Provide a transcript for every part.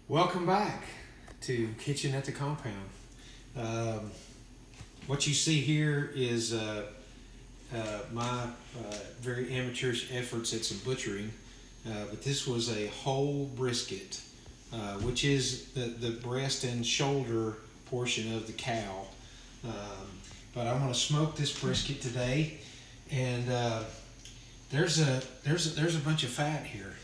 Welcome back to Kitchen at the Compound. What you see here is my very amateurish efforts at some butchering, but this was a whole brisket, which is the breast and shoulder portion of the cow. Um, but I'm going to smoke this brisket today, and there's a bunch of fat here.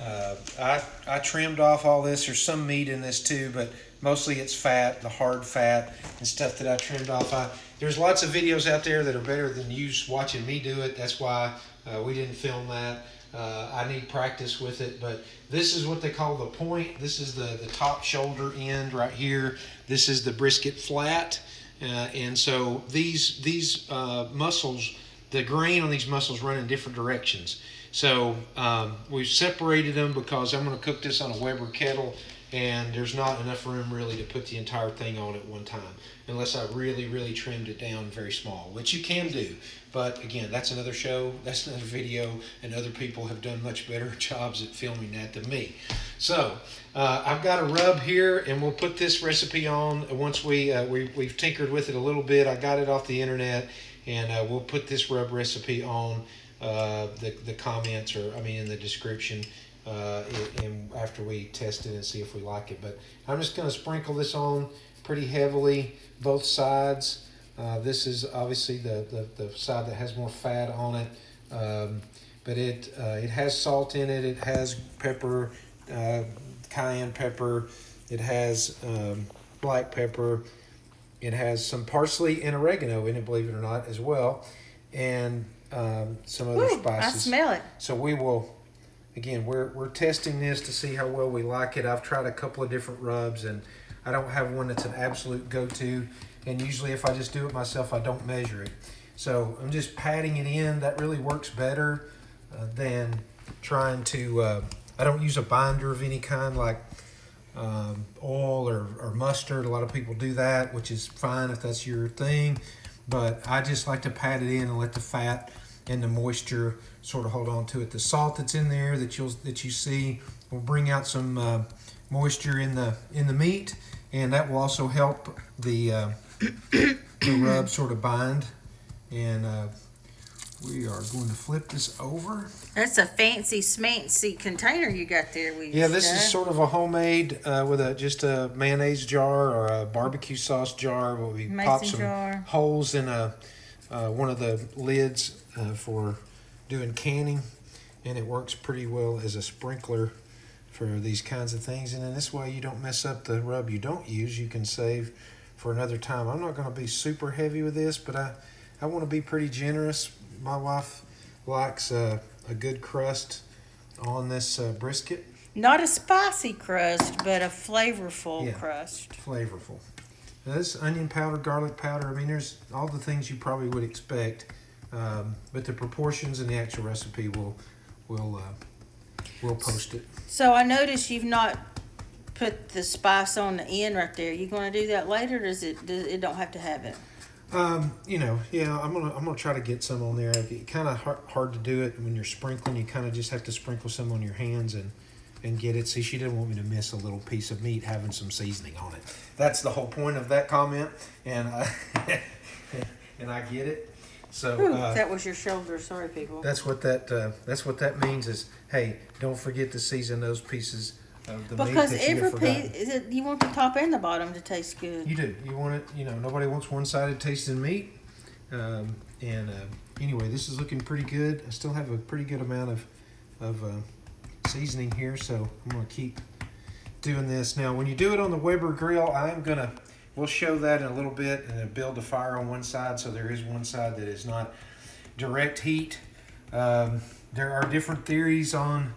I trimmed off all this. There's some meat in this too, but mostly it's fat, the hard fat and stuff that I trimmed off. There's lots of videos out there that are better than you watching me do it. That's why we didn't film that. I need practice with it, but this is what they call the point. This is the top shoulder end right here. This is the brisket flat, and so these muscles, the grain on these muscles run in different directions. So we've separated them because I'm going to cook this on a Weber kettle, and there's not enough room really to put the entire thing on at one time unless I really trimmed it down very small, which you can do. But again, that's another show, that's another video, and other people have done much better jobs at filming that than me. So I've got a rub here, and we'll put this recipe on once we've tinkered with it a little bit. I got it off the internet, and we'll put this rub recipe on the comments, or in the description, and after we test it and see if we like it. But I'm just going to sprinkle this on pretty heavily, both sides. This is obviously the side that has more fat on it, but it has salt in it. It has pepper, cayenne pepper. It has black pepper. It has some parsley and oregano in it, believe it or not, as well, and some other spices. I smell it. So we will, again, we're testing this to see how well we like it. I've tried a couple of different rubs, and I don't have one that's an absolute go-to. And usually if I just do it myself, I don't measure it. So I'm just patting it in. That really works better than trying to, I don't use a binder of any kind like oil or mustard. A lot of people do that, which is fine if that's your thing. But I just like to pat it in and let the fat and the moisture sort of hold on to it. The salt that's in there that you see will bring out some moisture in the meat, and that will also help the rub sort of bind. And we are going to flip this over. That's a fancy smancy container you got there. This is sort of a homemade with just a mayonnaise jar or a barbecue sauce jar. Where we pop some holes in one of the lids for doing canning, and it works pretty well as a sprinkler for these kinds of things. And then this way you don't mess up the rub you don't use. You can save for another time. I'm not going to be super heavy with this, but I want to be pretty generous. My wife likes a good crust on this brisket. Not a spicy crust, but a flavorful crust. Flavorful. Now this onion powder, garlic powder, there's all the things you probably would expect, but the proportions in the actual recipe we'll post it. So I noticed you've not put the spice on the end right there. You going to do that later, or does it don't have to have it? I'm gonna try to get some on there. It's kind of hard to do it when you're sprinkling. You kind of just have to sprinkle some on your hands and get it. See, she didn't want me to miss a little piece of meat having some seasoning on it. That's the whole point of that comment, and and I get it. So that was your shoulder. Sorry, people. That's what that means is, hey, don't forget to season those pieces of the meat that you have forgotten. Piece, you want the top and the bottom to taste good. You do. You want it. Nobody wants one-sided tasting meat. Anyway, this is looking pretty good. I still have a pretty good amount of seasoning here, so I'm gonna keep doing this. Now, when you do it on the Weber grill, we'll show that in a little bit, and build a fire on one side, so there is one side that is not direct heat. There are different theories on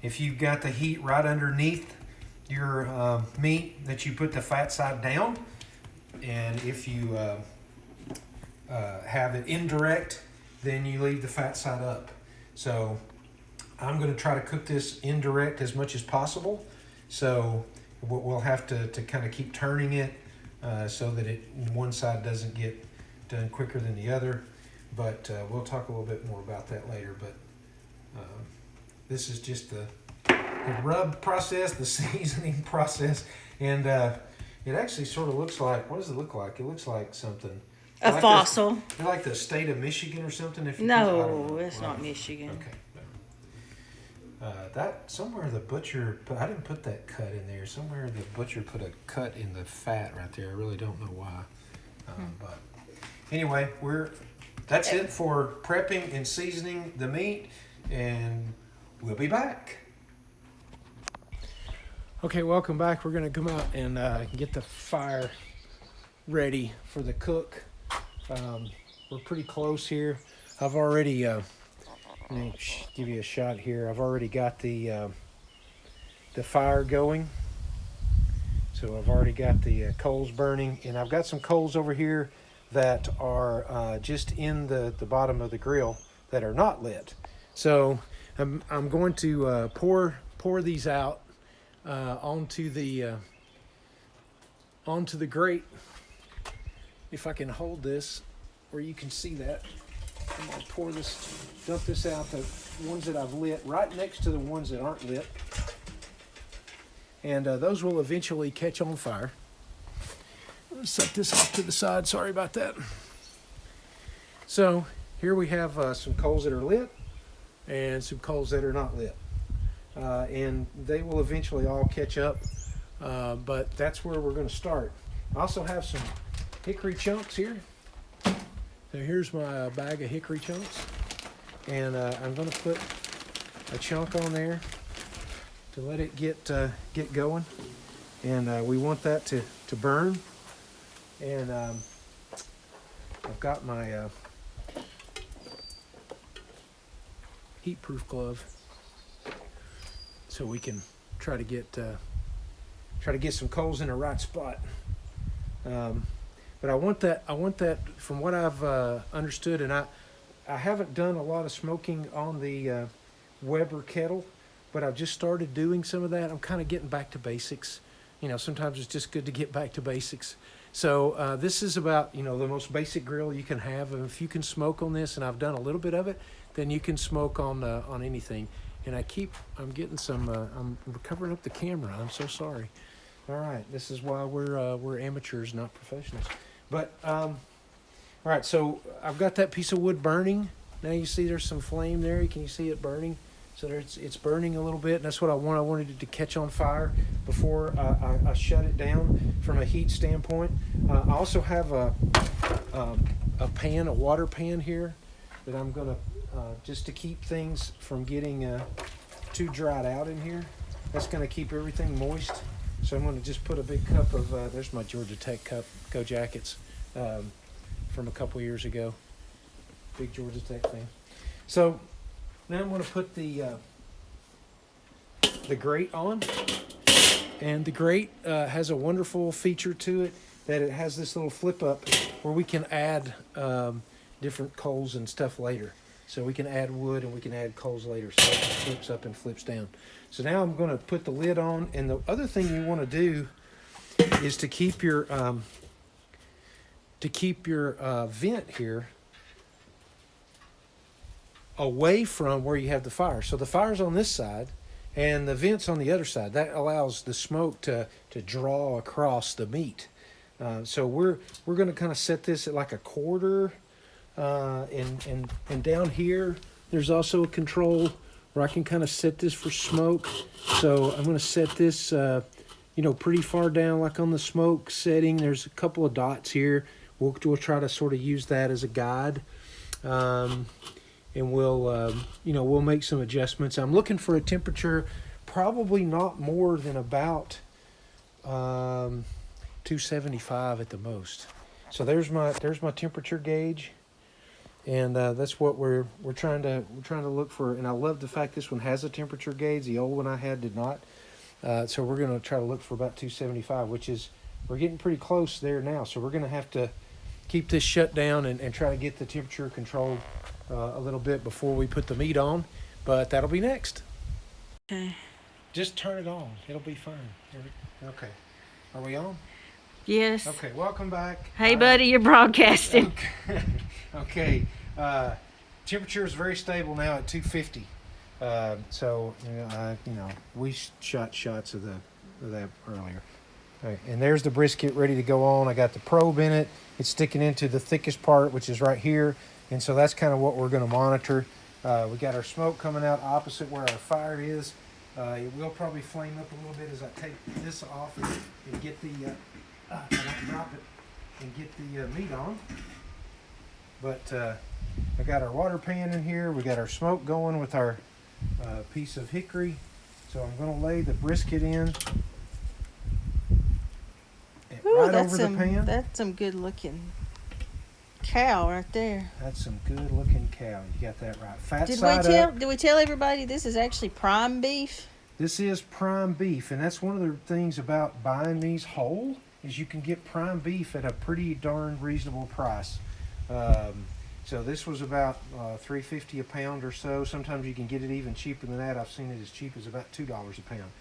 if you've got the heat right underneath your meat, that you put the fat side down, and if you have it indirect, then you leave the fat side up. So I'm going to try to cook this indirect as much as possible. So we'll have to kind of keep turning it so that one side doesn't get done quicker than the other. But we'll talk a little bit more about that later. But this is just the the rub process, the seasoning process, and it actually sort of looks like, what does it look like? It looks like something. A like fossil. Like the state of Michigan or something? If you No, it's not Michigan. Okay. That somewhere the butcher, I didn't put that cut in there. Somewhere the butcher put a cut in the fat right there. I really don't know why. But anyway, that's it for prepping and seasoning the meat, and we'll be back. Okay, welcome back. We're going to come out and get the fire ready for the cook. We're pretty close here. I've already, let me give you a shot here. I've already got the fire going. So I've already got the coals burning, and I've got some coals over here that are just in the bottom of the grill that are not lit. So I'm going to pour these out onto the grate. If I can hold this where you can see that, I'm going to dump this out, the ones that I've lit right next to the ones that aren't lit. And those will eventually catch on fire. Let's set this off to the side. Sorry about that. So here we have some coals that are lit and some coals that are not lit. And they will eventually all catch up. But that's where we're going to start. I also have some hickory chunks here. So here's my bag of hickory chunks. And I'm going to put a chunk on there to let it get going, and we want that to burn. And I've got my heat-proof glove, so we can try to get some coals in the right spot. But I want that from what I've understood, and I haven't done a lot of smoking on the Weber kettle. But I've just started doing some of that. I'm kind of getting back to basics. Sometimes it's just good to get back to basics. So this is about, the most basic grill you can have. And if you can smoke on this, and I've done a little bit of it, then you can smoke on anything. And I'm getting some, I'm covering up the camera. I'm so sorry. All right, this is why we're amateurs, not professionals. But, all right, so I've got that piece of wood burning. Now you see there's some flame there. Can you see it burning? So it's burning a little bit, and that's what I want. I wanted it to catch on fire before I shut it down from a heat standpoint. I also have a water pan here that I'm going to, just to keep things from getting too dried out in here. That's going to keep everything moist. So I'm going to just put a big cup of, there's my Georgia Tech cup, Go Jackets, from a couple years ago. Big Georgia Tech fan. So now I'm going to put the grate on, and the grate has a wonderful feature to it that it has this little flip up where we can add different coals and stuff later. So we can add wood and we can add coals later. So it flips up and flips down. So now I'm going to put the lid on, and the other thing you want to do is to keep your vent here away from where you have the fire. So the fire's on this side and the vent's on the other side. That allows the smoke to draw across the meat. So we're going to kind of set this at like a quarter, and down here there's also a control where I can kind of set this for smoke. So I'm going to set this pretty far down, like on the smoke setting. There's a couple of dots here. We'll try to sort of use that as a guide. And we'll make some adjustments. I'm looking for a temperature probably not more than about 275 at the most. So there's my temperature gauge, and that's what we're trying to look for. And I love the fact this one has a temperature gauge. The old one I had did not. So we're going to try to look for about 275, which is, we're getting pretty close there now. So we're going to have to keep this shut down and try to get the temperature controlled a little bit before we put the meat on, but that'll be next. Okay. Just turn it on. It'll be fine. Okay. Are we on? Yes. Okay, welcome back. Hey, buddy, you're broadcasting. Okay. Temperature is very stable now at 250. So we shot shots of that earlier. All right, and there's the brisket ready to go on. I got the probe in it. It's sticking into the thickest part, which is right here. And so that's kind of what we're going to monitor. We got our smoke coming out opposite where our fire is. It will probably flame up a little bit as I take this off and get the, I don't drop it, and get the meat on. But I got our water pan in here. We got our smoke going with our piece of hickory. So I'm going to lay the brisket in. Ooh, Right over the pan. That's some good looking cow right there. That's some good looking cow. You got that right. Fat side up. Did we tell everybody this is actually prime beef? This is prime beef, and that's one of the things about buying these whole is you can get prime beef at a pretty darn reasonable price. So this was about $3.50 a pound or so. Sometimes you can get it even cheaper than that. I've seen it as cheap as about $2 a pound.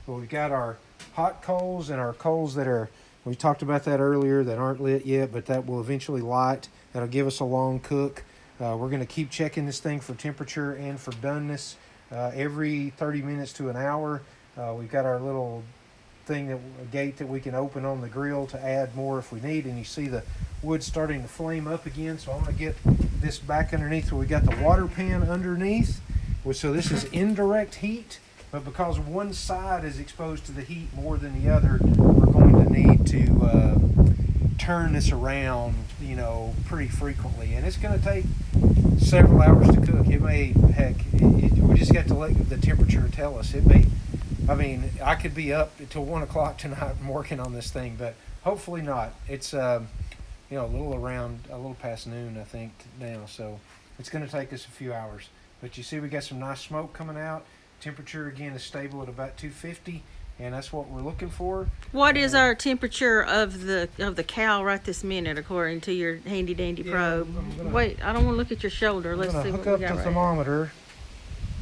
But we've got our hot coals and our coals that are, we talked about that earlier, that aren't lit yet, but that will eventually light. That'll give us a long cook. We're going to keep checking this thing for temperature and for doneness every 30 minutes to an hour. We've got our little thing, a gate that we can open on the grill to add more if we need. And you see the wood starting to flame up again. So I'm going to get this back underneath where we got the water pan underneath. So this is indirect heat. But because one side is exposed to the heat more than the other, we're going to need to turn this around, pretty frequently. And it's going to take several hours to cook. It may, we just got to let the temperature tell us. I could be up until 1 o'clock tonight working on this thing, but hopefully not. It's, a little past noon, I think, now. So it's going to take us a few hours. But you see we got some nice smoke coming out. Temperature again is stable at about 250, and that's what we're looking for. What is our temperature of the cow right this minute, according to your handy dandy probe? Wait, I don't want to look at your shoulder. Let's see what we got. Hook up the thermometer.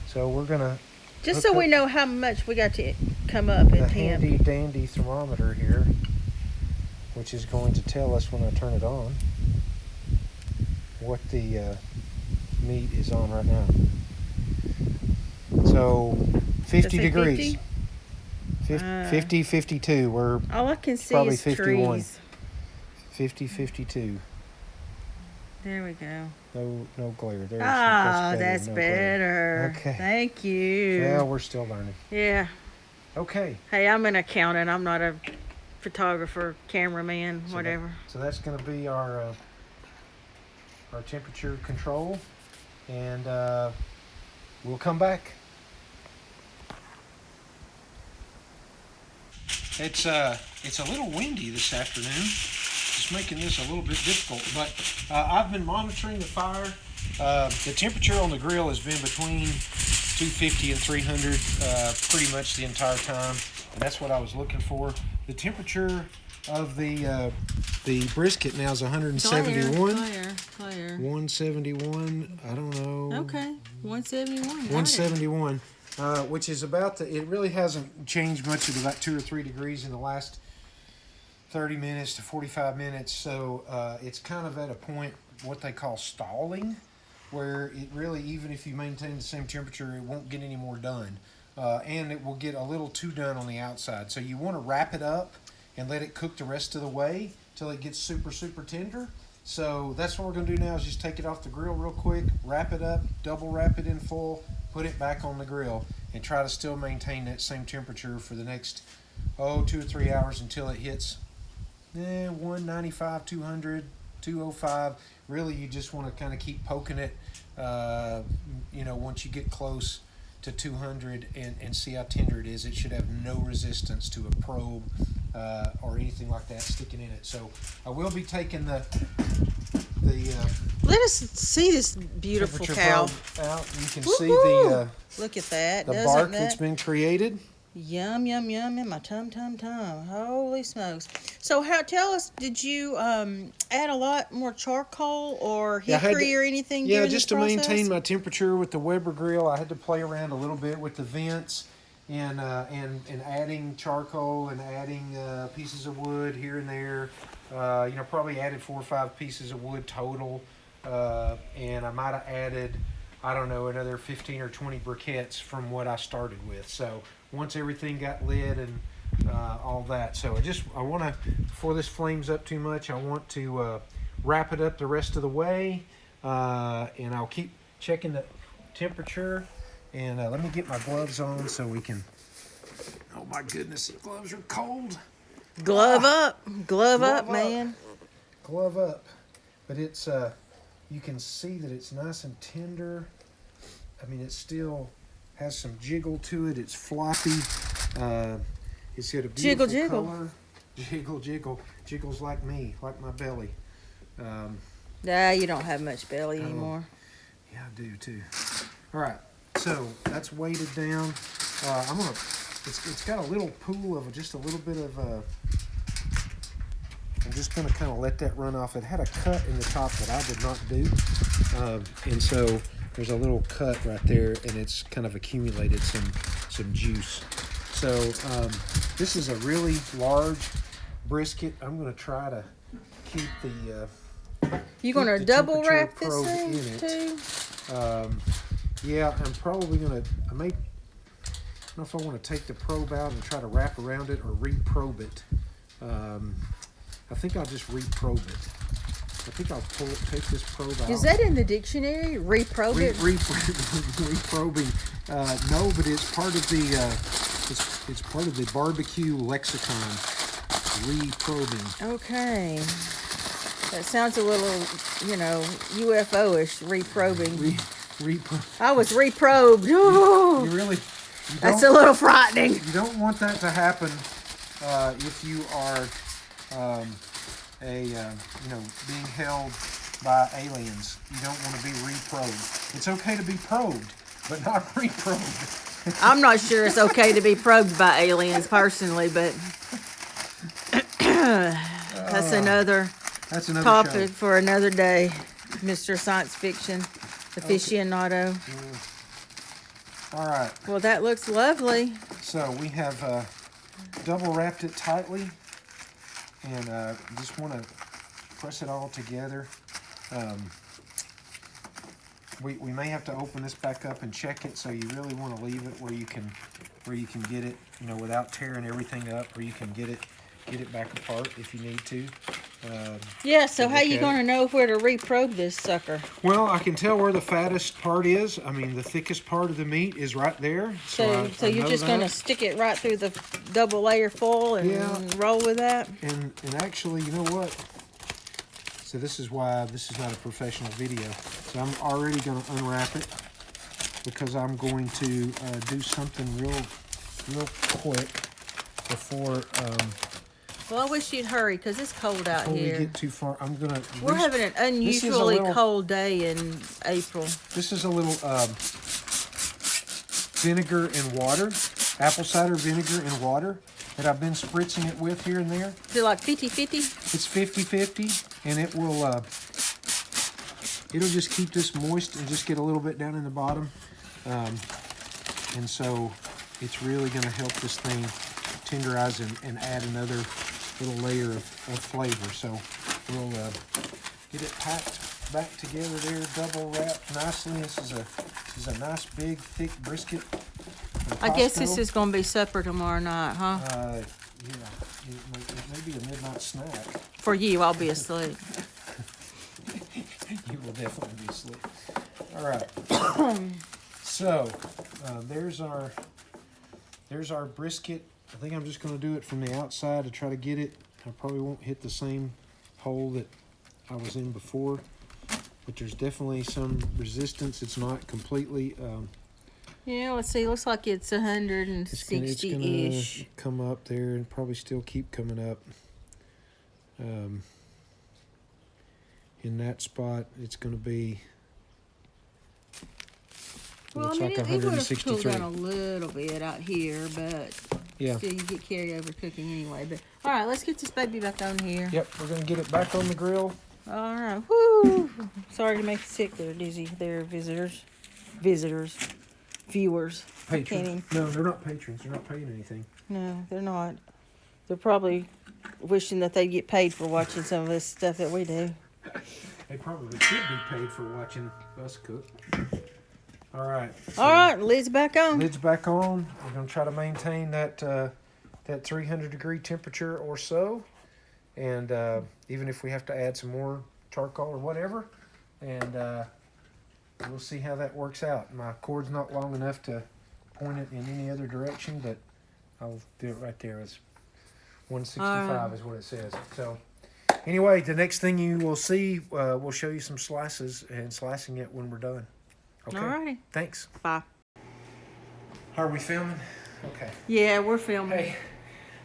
So we're gonna just so we know how much we got to come up at the temp. handy dandy thermometer here, which is going to tell us when I turn it on what the meat is on right now. So 50 degrees. 50, 52. We're all I can see probably is 51. trees. 50, 52. There we go. No glare. That's better. Okay. Thank you. Well, we're still learning. Yeah. Okay. Hey, I'm an accountant. I'm not a photographer, cameraman, whatever. So that's going to be our temperature control, and we'll come back. It's a little windy this afternoon, just making this a little bit difficult. But I've been monitoring the fire. The temperature on the grill has been between 250 and 300 pretty much the entire time, and that's what I was looking for. The temperature of the brisket now is 171. Clear. 171. I don't know. Okay, 171. 171. Which is it really hasn't changed much of about 2 or 3 degrees in the last 30 minutes to 45 minutes. So it's kind of at a point, what they call stalling, where it really, even if you maintain the same temperature, it won't get any more done. And it will get a little too done on the outside. So you want to wrap it up and let it cook the rest of the way till it gets super, super tender. So that's what we're going to do now is just take it off the grill real quick, wrap it up, double wrap it in foil, put it back on the grill, and try to still maintain that same temperature for the next 2 or 3 hours until it hits 195, 200, 205. Really, you just want to kind of keep poking it, once you get close to 200 and see how tender it is. It should have no resistance to a probe or anything like that sticking in it. So I will be taking the let us see this beautiful cow out. You can Woo-hoo! see the look at that. the bark that's been created. Yum, yum, yum in my tum. Holy smokes. So tell us, did you add a lot more charcoal or hickory or anything during just this to process? maintain my temperature with the Weber grill, I had to play around a little bit with the vents and adding charcoal and adding pieces of wood here and there. Probably added 4 or 5 pieces of wood total. And I might have added I don't know, another 15 or 20 briquettes from what I started with. So once everything got lit and all that. So I want to, before this flames up too much, I want to wrap it up the rest of the way. And I'll keep checking the temperature. And let me get my gloves on so we can, oh my goodness, the gloves are cold. Glove up, man. Glove up. But it's, you can see that it's nice and tender. I mean, it still has some jiggle to it. It's floppy. It's got a beautiful color. Jiggle. Jiggles like me, like my belly. You don't have much belly anymore. Yeah, I do too. All right, so that's weighted down. It's got a little pool of just a little bit of. I'm just gonna kind of let that run off. It had a cut in the top that I did not do, and so there's a little cut right there, and it's kind of accumulated some juice. So this is a really large brisket. I'm gonna try to keep the. You gonna double wrap this thing too? Yeah, I'm probably gonna. I don't know if I want to take the probe out and try to wrap around it or reprobe it. I think I'll just reprobe it. I think I'll take this probe out. Is that in the dictionary? Reprobe it? Reprobing. No, but it's part of the it's part of the barbecue lexicon. Reprobing. Okay. That sounds a little, UFO-ish. Reprobing. I was reprobed. You really. That's a little frightening. You don't want that to happen if you are, being held by aliens. You don't want to be reprobed. It's okay to be probed, but not reprobed. I'm not sure it's okay to be probed by aliens personally, but that's another topic for another day, Mr. Science Fiction aficionado. Okay. All right. Well, that looks lovely. So we have double wrapped it tightly, and just want to press it all together. We may have to open this back up and check it, so you really want to leave it where you can get it, without tearing everything up, or you can get it back apart if you need to. So how you going to know where to reprobe this sucker? Well, I can tell where the fattest part is. I mean, the thickest part of the meat is right there. So you're just going to stick it right through the double layer foil and roll with that? And actually, you know what? So this is why this is not a professional video. So I'm already going to unwrap it because I'm going to do something real quick before... Well, I wish you'd hurry because it's cold out here. here. We get too far, We're having an unusually cold day in April. This is a little vinegar and water, apple cider vinegar and water that I've been spritzing it with here and there. Is it like 50-50? It's 50-50, and it will it'll just keep this moist and just get a little bit down in the bottom, and so it's really going to help this thing tenderize and add another little layer of flavor. So we'll get it packed back together there, double wrapped nicely. This is a nice big thick brisket. I guess this is going to be supper tomorrow night, huh? Yeah, it may be a midnight snack. For you, I'll be asleep. You will definitely be asleep. All right. So there's our brisket. I think I'm just going to do it from the outside to try to get it. I probably won't hit the same hole that I was in before, but there's definitely some resistance. It's not completely... yeah, let's see. Looks like it's 160-ish. It's going to come up there and probably still keep coming up. In that spot, it's going to be... Well, I mean, it would have cooled down a little bit out here, but still you get carry over cooking anyway. But all right, let's get this baby back on here. Yep, we're going to get it back on the grill. All right. Woo! Sorry to make you sick there, Dizzy. They're visitors, viewers. Patrons. No, they're not patrons. They're not paying anything. No, they're not. They're probably wishing that they get paid for watching some of this stuff that we do. They probably should be paid for watching us cook. All right. So All right, lid's back on. lid's back on. We're going to try to maintain that 300-degree temperature or so. And even if we have to add some more charcoal or whatever. And we'll see how that works out. My cord's not long enough to point it in any other direction, but I'll do it right there. It's 165 is what it says. So anyway, the next thing you will see, we'll show you some slices and slicing it when we're done. Okay. All righty. Thanks. Bye. Are we filming? Okay. Yeah, we're filming. Hey,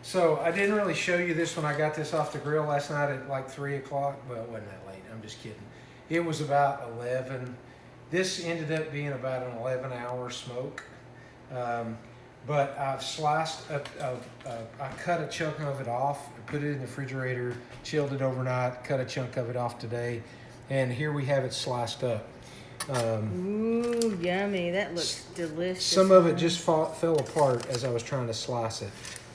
so I didn't really show you this when I got this off the grill last night at like 3 o'clock. Well, it wasn't that late. I'm just kidding. It was about 11. This ended up being about an 11-hour smoke. But I've sliced, I cut a chunk of it off, put it in the refrigerator, chilled it overnight, cut a chunk of it off today, and here we have it sliced up. Ooh, yummy. That looks delicious. Some of it just fell apart as I was trying to slice it.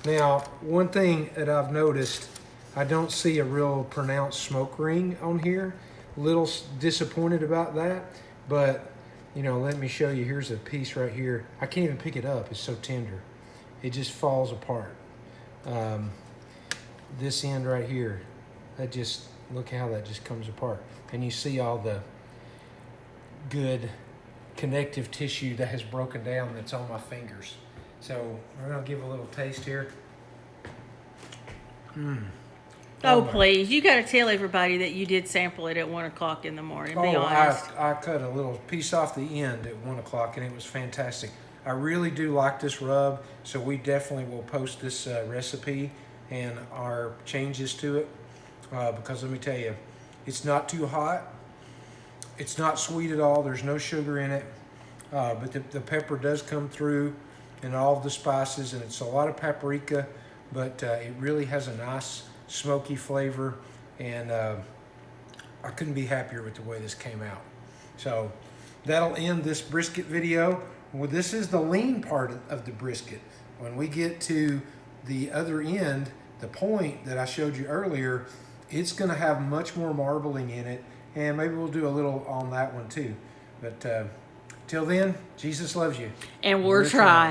Now, one thing that I've noticed, I don't see a real pronounced smoke ring on here. A little disappointed about that, but you know, let me show you. Here's a piece right here. I can't even pick it up. It's so tender. It just falls apart. This end right here, that just, look how that just comes apart. And you see all the good connective tissue that has broken down that's on my fingers. So we're gonna give a little taste here. Oh, please. You got to tell everybody that you did sample it at 1 o'clock in the morning. Be honest. I cut a little piece off the end at 1 o'clock and it was fantastic. I really do like this rub, so we definitely will post this recipe and our changes to it because let me tell you, it's not too hot. It's not sweet at all. There's no sugar in it, but the pepper does come through and all of the spices, and it's a lot of paprika, but it really has a nice smoky flavor, and I couldn't be happier with the way this came out. So that'll end this brisket video. Well, this is the lean part of the brisket. When we get to the other end, the point that I showed you earlier, it's going to have much more marbling in it, and maybe we'll do a little on that one too. But till then, Jesus loves you. And we're trying.